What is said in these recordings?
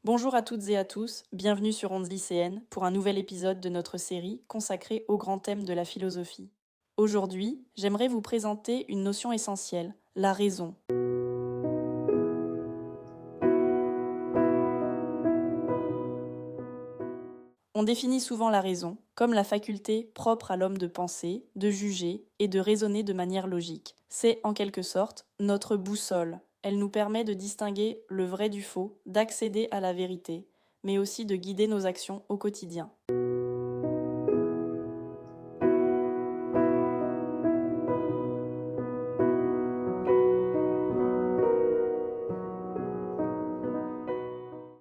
Bonjour à toutes et à tous, bienvenue sur Ondes lycéennes pour un nouvel épisode de notre série consacrée au grand thème de la philosophie. Aujourd'hui, j'aimerais vous présenter une notion essentielle, la raison. On définit souvent la raison comme la faculté propre à l'homme de penser, de juger et de raisonner de manière logique. C'est en quelque sorte notre boussole. Elle nous permet de distinguer le vrai du faux, d'accéder à la vérité, mais aussi de guider nos actions au quotidien.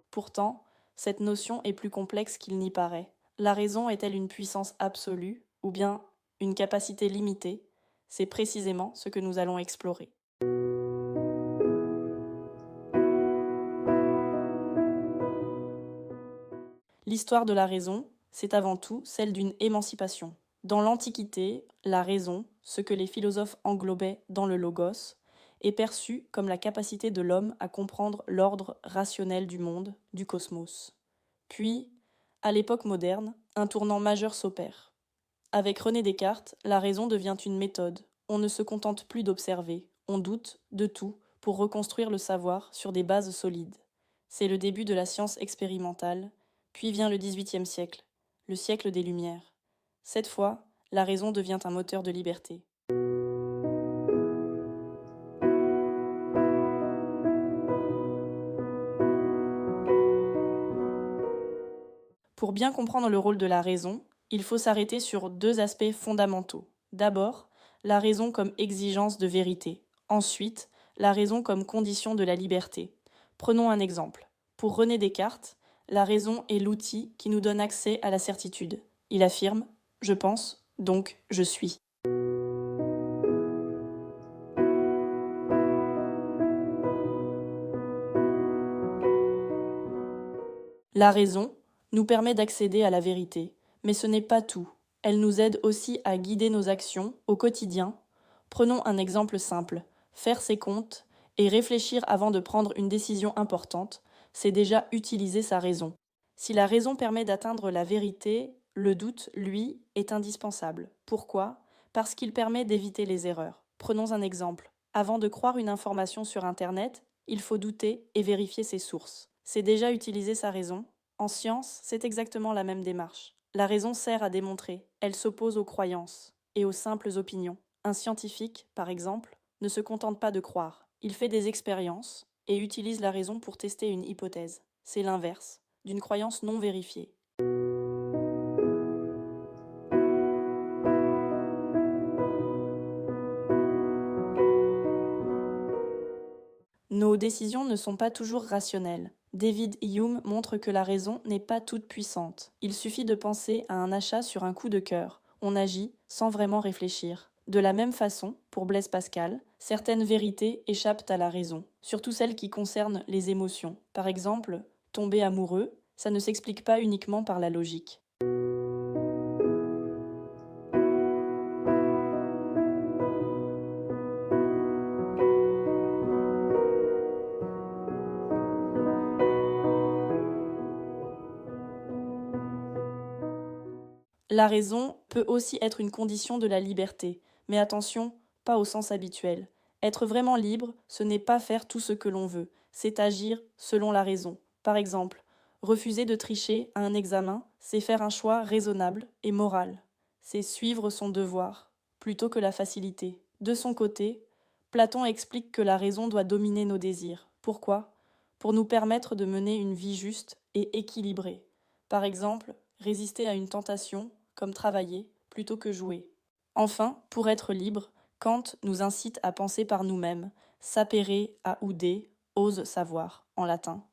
Pourtant, cette notion est plus complexe qu'il n'y paraît. La raison est-elle une puissance absolue ou bien une capacité limitée? C'est précisément ce que nous allons explorer. L'histoire de la raison, c'est avant tout celle d'une émancipation. Dans l'Antiquité, la raison, ce que les philosophes englobaient dans le logos, est perçue comme la capacité de l'homme à comprendre l'ordre rationnel du monde, du cosmos. Puis, à l'époque moderne, un tournant majeur s'opère. Avec René Descartes, la raison devient une méthode. On ne se contente plus d'observer, on doute de tout pour reconstruire le savoir sur des bases solides. C'est le début de la science expérimentale, puis vient le XVIIIe siècle, le siècle des Lumières. Cette fois, la raison devient un moteur de liberté. Pour bien comprendre le rôle de la raison, il faut s'arrêter sur deux aspects fondamentaux. D'abord, la raison comme exigence de vérité. Ensuite, la raison comme condition de la liberté. Prenons un exemple. Pour René Descartes, la raison est l'outil qui nous donne accès à la certitude. Il affirme ⁇ Je pense, donc je suis ⁇ La raison nous permet d'accéder à la vérité, mais ce n'est pas tout. Elle nous aide aussi à guider nos actions au quotidien. Prenons un exemple simple. Faire ses comptes et réfléchir avant de prendre une décision importante, c'est déjà utiliser sa raison. Si la raison permet d'atteindre la vérité, le doute, lui, est indispensable. Pourquoi? Parce qu'il permet d'éviter les erreurs. Prenons un exemple. Avant de croire une information sur Internet, il faut douter et vérifier ses sources. C'est déjà utiliser sa raison. En science, c'est exactement la même démarche. La raison sert à démontrer, elle s'oppose aux croyances et aux simples opinions. Un scientifique, par exemple, ne se contente pas de croire. Il fait des expériences et utilise la raison pour tester une hypothèse. C'est l'inverse d'une croyance non vérifiée. Nos décisions ne sont pas toujours rationnelles. David Hume montre que la raison n'est pas toute puissante. Il suffit de penser à un achat sur un coup de cœur. On agit sans vraiment réfléchir. De la même façon, pour Blaise Pascal, certaines vérités échappent à la raison, surtout celles qui concernent les émotions. Par exemple, tomber amoureux, ça ne s'explique pas uniquement par la logique. La raison peut aussi être une condition de la liberté, mais attention, pas au sens habituel. Être vraiment libre, ce n'est pas faire tout ce que l'on veut, c'est agir selon la raison. Par exemple, refuser de tricher à un examen, c'est faire un choix raisonnable et moral. C'est suivre son devoir, plutôt que la facilité. De son côté, Platon explique que la raison doit dominer nos désirs. Pourquoi? Pour nous permettre de mener une vie juste et équilibrée. Par exemple, résister à une tentation, comme travailler, plutôt que jouer. Enfin, pour être libre, Kant nous incite à penser par nous-mêmes, sapere à aude, ose savoir, en latin.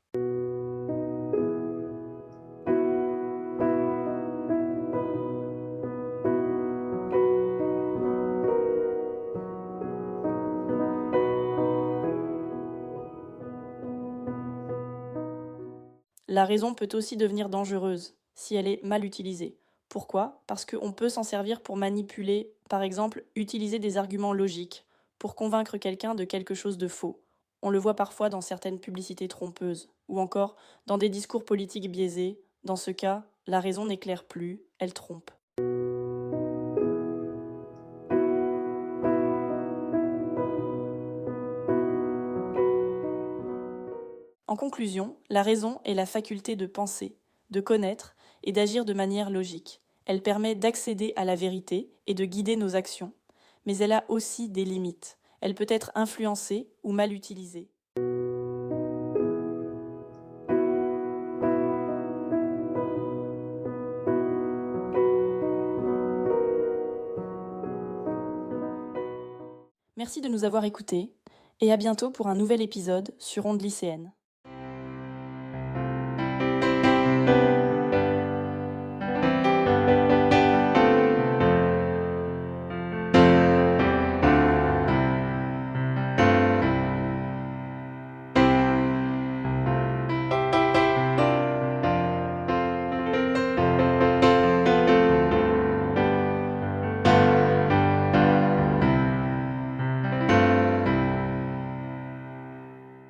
La raison peut aussi devenir dangereuse si elle est mal utilisée. Pourquoi? Parce qu'on peut s'en servir pour manipuler, par exemple, utiliser des arguments logiques pour convaincre quelqu'un de quelque chose de faux. On le voit parfois dans certaines publicités trompeuses, ou encore dans des discours politiques biaisés. Dans ce cas, la raison n'éclaire plus, elle trompe. En conclusion, la raison est la faculté de penser, de connaître et d'agir de manière logique. Elle permet d'accéder à la vérité et de guider nos actions. Mais elle a aussi des limites. Elle peut être influencée ou mal utilisée. Merci de nous avoir écoutés et à bientôt pour un nouvel épisode sur Ondes lycéennes.